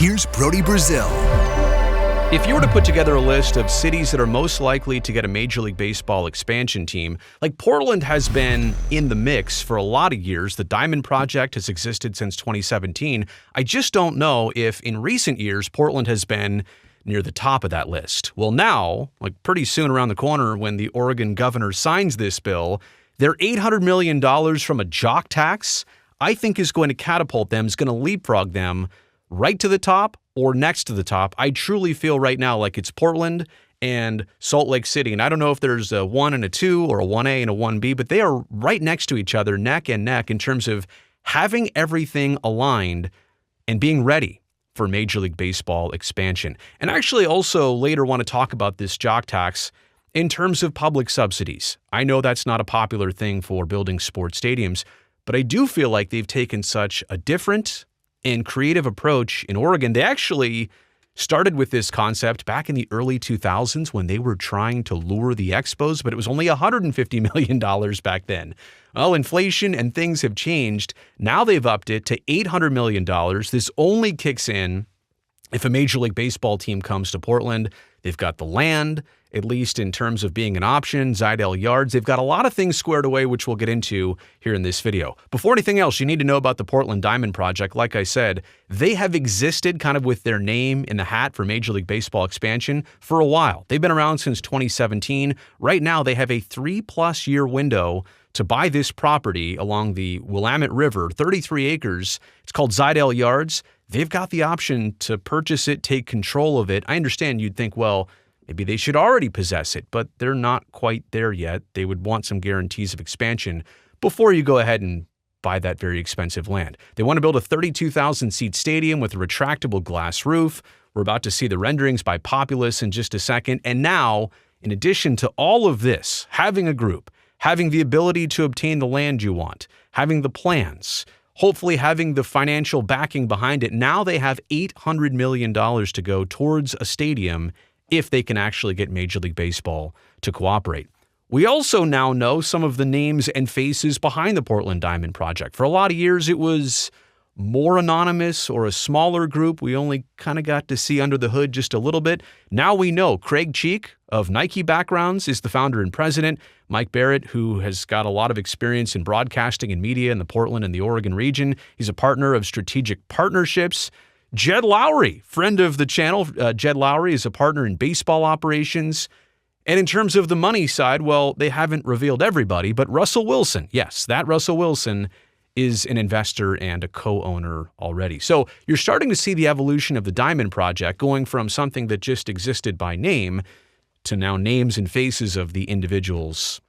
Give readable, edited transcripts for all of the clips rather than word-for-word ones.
here's Brody Brazil. If you were to put together a list of cities that are most likely to get a Major League Baseball expansion team, like Portland has been in the mix for a lot of years. The Diamond Project has existed since 2017. I just don't know if in recent years Portland has been near the top of that list. Well, now, like pretty soon around the corner when the Oregon governor signs this bill, their $800 million from a jock tax, I think is going to catapult them, is going to leapfrog them right to the top or next to the top. I truly feel right now like it's Portland and Salt Lake City. And I don't know if there's a 1 and a 2 or a 1A and a 1B, but they are right next to each other, neck and neck, in terms of having everything aligned and being ready for Major League Baseball expansion. And I actually also later want to talk about this jock tax in terms of public subsidies. I know that's not a popular thing for building sports stadiums, but I do feel like they've taken such a different and creative approach in Oregon. They actually started with this concept back in the early 2000s when they were trying to lure the Expos, but it was only $150 million back then. Well, inflation and things have changed. Now they've upped it to $800 million. This only kicks in if a Major League Baseball team comes to Portland. They've got the land, at least in terms of being an option, Zidell Yards. They've got a lot of things squared away, which we'll get into here in this video. Before anything else, you need to know about the Portland Diamond Project. Like I said, they have existed kind of with their name in the hat for Major League Baseball expansion for a while. They've been around since 2017. Right now, they have a 3+ year window to buy this property along the Willamette River, 33 acres. It's called Zidell Yards. They've got the option to purchase it, take control of it. I understand you'd think, well, maybe they should already possess it, but they're not quite there yet. They would want some guarantees of expansion before you go ahead and buy that very expensive land. They want to build a 32,000-seat stadium with a retractable glass roof. We're about to see the renderings by Populous in just a second. And now, in addition to all of this, having a group, having the ability to obtain the land you want, having the plans, hopefully having the financial backing behind it, now they have $800 million to go towards a stadium if they can actually get Major League Baseball to cooperate. We also now know some of the names and faces behind the Portland Diamond Project. For a lot of years, it was more anonymous or a smaller group. We only kind of got to see under the hood just a little bit. Now we know Craig Cheek of Nike backgrounds is the founder and president. Mike Barrett, who has got a lot of experience in broadcasting and media in the Portland and the Oregon region. He's a partner of Strategic Partnerships. Jed Lowry, friend of the channel. Jed Lowry is a partner in baseball operations. And in terms of the money side, well, they haven't revealed everybody, but Russell Wilson, yes, that Russell Wilson is an investor and a co-owner already. So you're starting to see the evolution of the Diamond Project going from something that just existed by name to now names and faces of the individuals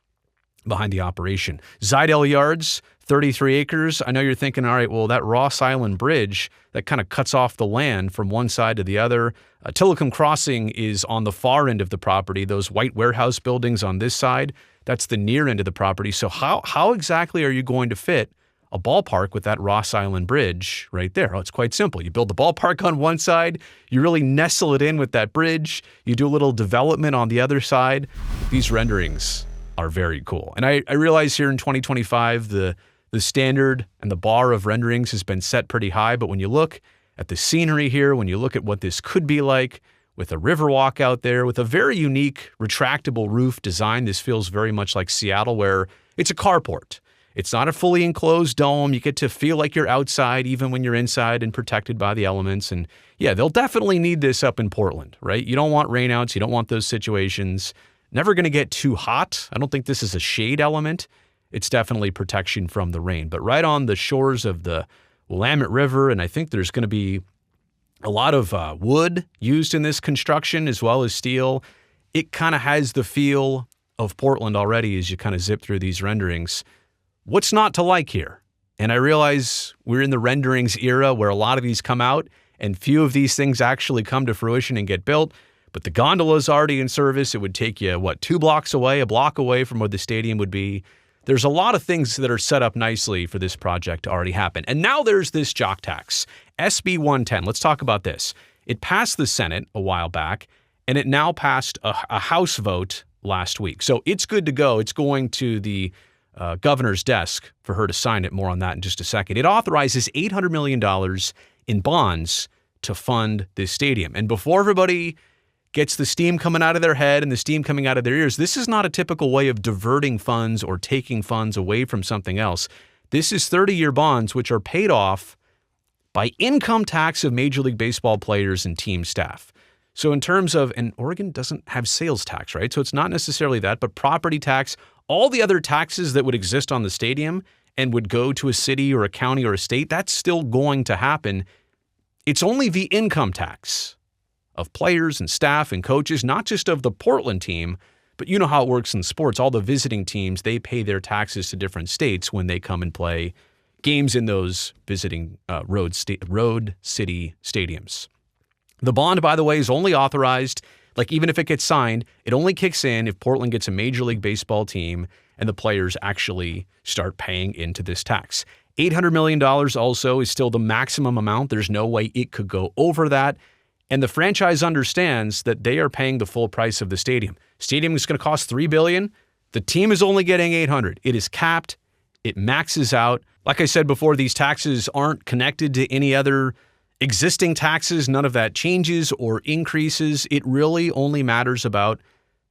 behind the operation. Zidell Yards, 33 acres. I know you're thinking, all right, well, that Ross Island Bridge, that kind of cuts off the land from one side to the other. Tillikum Crossing is on the far end of the property. Those white warehouse buildings on this side, that's the near end of the property. So how exactly are you going to fit a ballpark with that Ross Island Bridge right there? Oh, it's quite simple. You build the ballpark on one side, you really nestle it in with that bridge, you do a little development on the other side. These renderings are very cool. And I realize here in 2025, the standard and the bar of renderings has been set pretty high, but when you look at the scenery here, when you look at what this could be like with a river walk out there, with a very unique retractable roof design, this feels very much like Seattle, where it's a carport. It's not a fully enclosed dome. You get to feel like you're outside even when you're inside and protected by the elements. And yeah, they'll definitely need this up in Portland, right? You don't want rainouts. You don't want those situations. Never going to get too hot. I don't think this is a shade element. It's definitely protection from the rain. But right on the shores of the Willamette River, and I think there's going to be a lot of wood used in this construction as well as steel. It kind of has the feel of Portland already as you kind of zip through these renderings. What's not to like here? And I realize we're in the renderings era where a lot of these come out and few of these things actually come to fruition and get built. But the gondola is already in service. It would take you, 2 blocks away, a block away from where the stadium would be. There's a lot of things that are set up nicely for this project to already happen. And now there's this jock tax, SB 110. Let's talk about this. It passed the Senate a while back, and it now passed a House vote last week. So it's good to go. It's going to the governor's desk for her to sign it. More on that in just a second. It authorizes $800 million in bonds to fund this stadium. And before everybody gets the steam coming out of their head and the steam coming out of their ears, this is not a typical way of diverting funds or taking funds away from something else. This is 30-year bonds which are paid off by income tax of Major League Baseball players and team staff. So in terms of, and Oregon doesn't have sales tax, right? So it's not necessarily that, but property tax, all the other taxes that would exist on the stadium and would go to a city or a county or a state, that's still going to happen. It's only the income tax of players and staff and coaches, not just of the Portland team, but you know how it works in sports. All the visiting teams, they pay their taxes to different states when they come and play games in those visiting road city stadiums. The bond, by the way, is only authorized, like even if it gets signed, it only kicks in if Portland gets a Major League Baseball team and the players actually start paying into this tax. $800 million also is still the maximum amount. There's no way it could go over that. And the franchise understands that they are paying the full price of the stadium. Stadium is going to cost $3 billion. The team is only getting $800. It is capped. It maxes out. Like I said before, these taxes aren't connected to any other existing taxes. None of that changes or increases. It really only matters about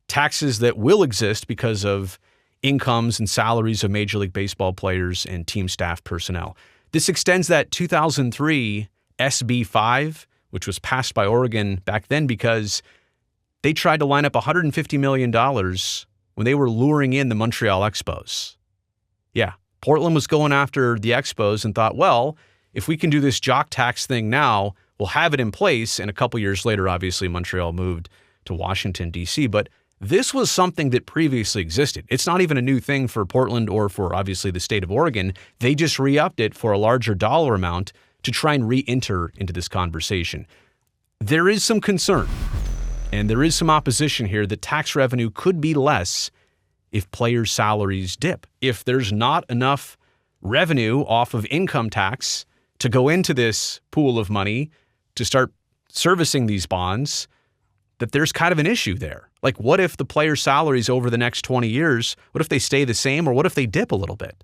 taxes that will exist because of incomes and salaries of Major League Baseball players and team staff personnel. This extends that 2003 SB 5, which was passed by Oregon back then because they tried to line up $150 million when they were luring in the Montreal Expos. Yeah, Portland was going after the Expos and thought, well, if we can do this jock tax thing now, we'll have it in place. And a couple years later, obviously, Montreal moved to Washington, D.C. But this was something that previously existed. It's not even a new thing for Portland or for, obviously, the state of Oregon. They just re-upped it for a larger dollar amount to try and re-enter into this conversation. There is some concern, and there is some opposition here that tax revenue could be less if players' salaries dip. If there's not enough revenue off of income tax to go into this pool of money to start servicing these bonds, that there's kind of an issue there. Like, what if the players' salaries over the next 20 years, what if they stay the same, or what if they dip a little bit?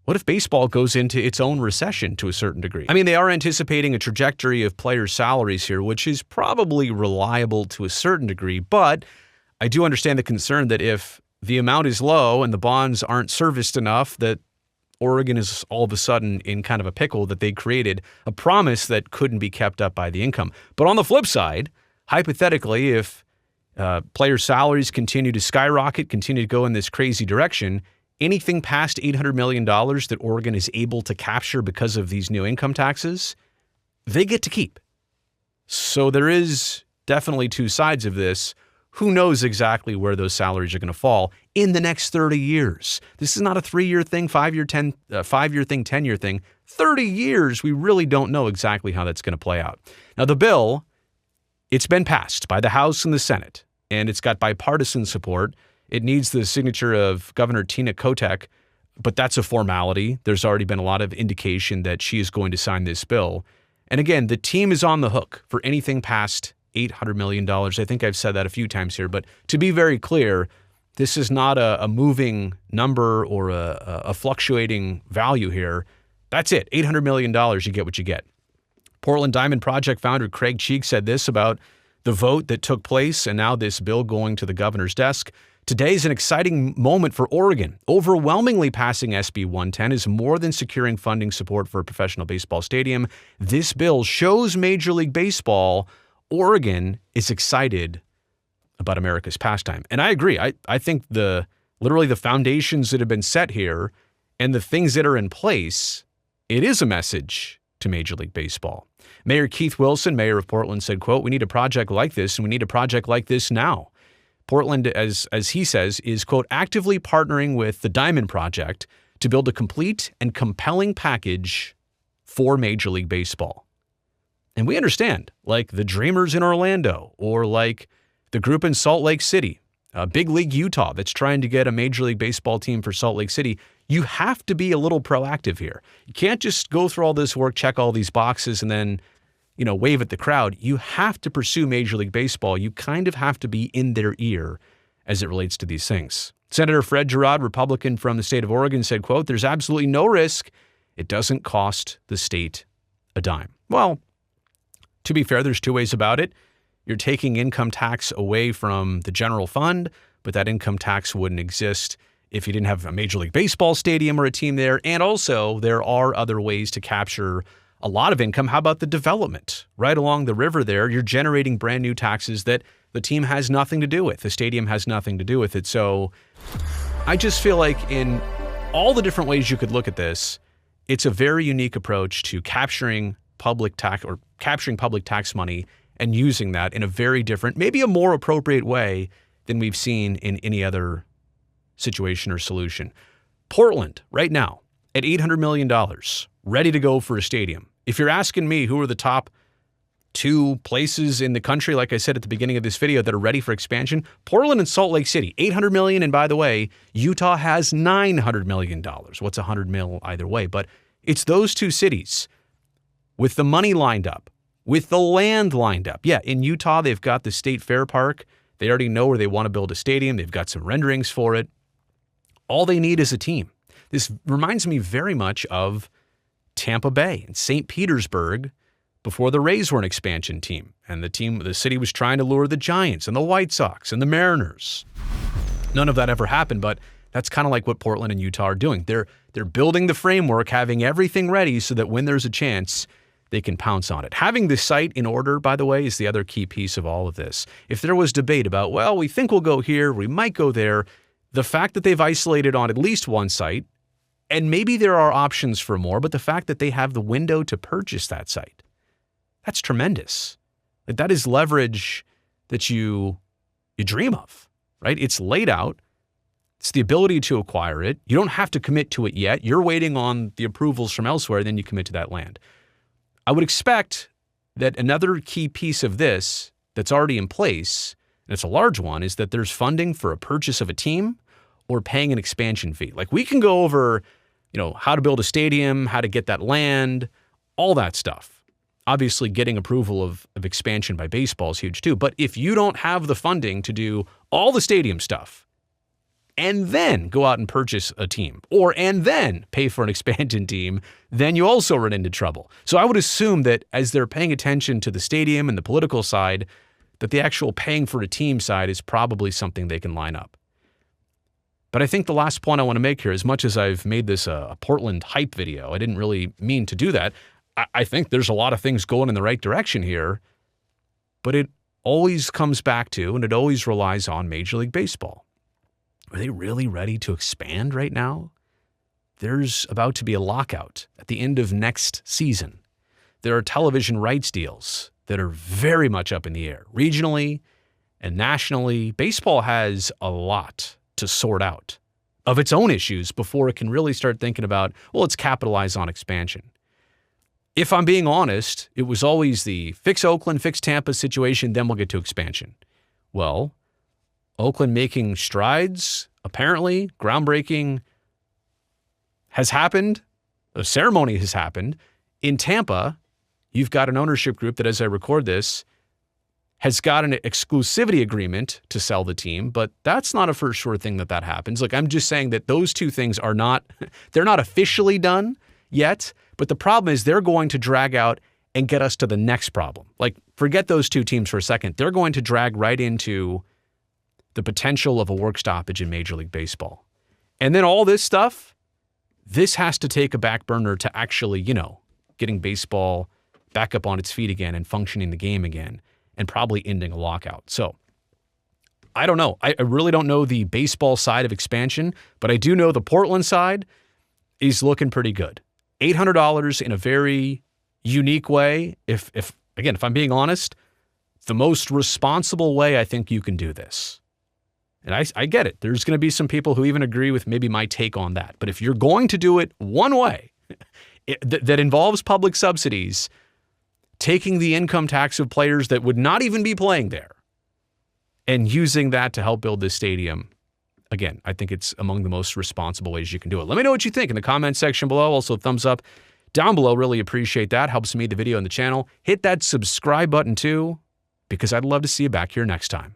What if baseball goes into its own recession to a certain degree? I mean, they are anticipating a trajectory of players' salaries here, which is probably reliable to a certain degree, but I do understand the concern that if the amount is low and the bonds aren't serviced enough, that Oregon is all of a sudden in kind of a pickle, that they created a promise that couldn't be kept up by the income. But on the flip side, hypothetically, if players' salaries continue to skyrocket, continue to go in this crazy direction, anything past $800 million that Oregon is able to capture because of these new income taxes, they get to keep. So there is definitely two sides of this. Who knows exactly where those salaries are going to fall in the next 30 years? This is not a 3-year thing, 5-year thing, 10-year thing. 30 years, we really don't know exactly how that's going to play out. Now, the bill, it's been passed by the House and the Senate, and it's got bipartisan support. It needs the signature of Governor Tina Kotek, but that's a formality. There's already been a lot of indication that she is going to sign this bill. And again, the team is on the hook for anything past $800 million. I think I've said that a few times here, but to be very clear, this is not a moving number or a fluctuating value here. That's it. $800 million, you get what you get. Portland Diamond Project founder Craig Cheek said this about the vote that took place and now this bill going to the governor's desk. Today is an exciting moment for Oregon. Overwhelmingly passing SB 110 is more than securing funding support for a professional baseball stadium. This bill shows Major League Baseball Oregon is excited about America's pastime. And I agree. I think literally the foundations that have been set here and the things that are in place, it is a message to Major League Baseball. Mayor Keith Wilson, mayor of Portland, said, quote, "We need a project like this, and we need a project like this now." Portland, as he says, is, quote, "actively partnering with the Diamond Project to build a complete and compelling package for Major League Baseball." And we understand, like the Dreamers in Orlando, or like the group in Salt Lake City, Big League Utah that's trying to get a Major League Baseball team for Salt Lake City, you have to be a little proactive here. You can't just go through all this work, check all these boxes, and then, wave at the crowd. You have to pursue Major League Baseball. You kind of have to be in their ear as it relates to these things. Senator Fred Girod, Republican from the state of Oregon, said, quote, "There's absolutely no risk. It doesn't cost the state a dime." Well, To be fair, there's two ways about it. You're taking income tax away from the general fund, but that income tax wouldn't exist if you didn't have a Major League Baseball stadium or a team there. And also, there are other ways to capture a lot of income. How about the development? Right along the river there, you're generating brand new taxes that the team has nothing to do with. The stadium has nothing to do with it. So I just feel like in all the different ways you could look at this, it's a very unique approach to capturing public tax money and using that in a very different, maybe a more appropriate way than we've seen in any other situation or solution. Portland, right now, at $800 million, ready to go for a stadium. If you're asking me who are the top two places in the country, like I said at the beginning of this video, that are ready for expansion, Portland and Salt Lake City, $800 million. And by the way, Utah has $900 million. What's $100 million either way? But it's those two cities with the money lined up, with the land lined up. Yeah, in Utah, they've got the State Fair Park. They already know where they want to build a stadium. They've got some renderings for it. All they need is a team. This reminds me very much of Tampa Bay and St. Petersburg before the Rays were an expansion team. And the city was trying to lure the Giants and the White Sox and the Mariners. None of that ever happened, but that's kind of like what Portland and Utah are doing. They're building the framework, having everything ready so that when there's a chance, they can pounce on it. Having the site in order, by the way, is the other key piece of all of this. If there was debate about, well, we think we'll go here, we might go there, the fact that they've isolated on at least one site, and maybe there are options for more, but the fact that they have the window to purchase that site, that's tremendous. That is leverage that you dream of, right? It's laid out. It's the ability to acquire it. You don't have to commit to it yet. You're waiting on the approvals from elsewhere, then you commit to that land. I would expect that another key piece of this that's already in place, and it's a large one, is that there's funding for a purchase of a team or paying an expansion fee. Like we can go over, how to build a stadium, how to get that land, all that stuff. Obviously, getting approval of expansion by baseball is huge too. But if you don't have the funding to do all the stadium stuff and then go out and purchase a team and then pay for an expansion team, then you also run into trouble. So I would assume that as they're paying attention to the stadium and the political side, that the actual paying for a team side is probably something they can line up. But I think the last point I want to make here, as much as I've made this a Portland hype video, I didn't really mean to do that. I think there's a lot of things going in the right direction here, but it always comes back to, and it always relies on Major League Baseball. Are they really ready to expand right now? There's about to be a lockout at the end of next season. There are television rights deals that are very much up in the air. Regionally and nationally, baseball has a lot to sort out of its own issues before it can really start thinking about, well, let's capitalize on expansion. If I'm being honest, it was always the fix Oakland, fix Tampa situation, then we'll get to expansion. Well, Oakland making strides, apparently, groundbreaking has happened. A ceremony has happened. In Tampa, you've got an ownership group that, as I record this, has got an exclusivity agreement to sell the team, but that's not a for sure thing that happens. Like, I'm just saying that those two things are not, they're not officially done yet, but the problem is they're going to drag out and get us to the next problem. Like, forget those two teams for a second. They're going to drag right into the potential of a work stoppage in Major League Baseball. And then all this stuff, this has to take a back burner to actually, getting baseball back up on its feet again and functioning the game again, and probably ending a lockout. So I don't know. I really don't know the baseball side of expansion, but I do know the Portland side is looking pretty good. $800 in a very unique way. If I'm being honest, the most responsible way I think you can do this. And I get it. There's going to be some people who even agree with maybe my take on that. But if you're going to do it one way that involves public subsidies, taking the income tax of players that would not even be playing there and using that to help build this stadium, again, I think it's among the most responsible ways you can do it. Let me know what you think in the comment section below. Also, thumbs up down below. Really appreciate that. Helps me, the video, and the channel. Hit that subscribe button too, because I'd love to see you back here next time.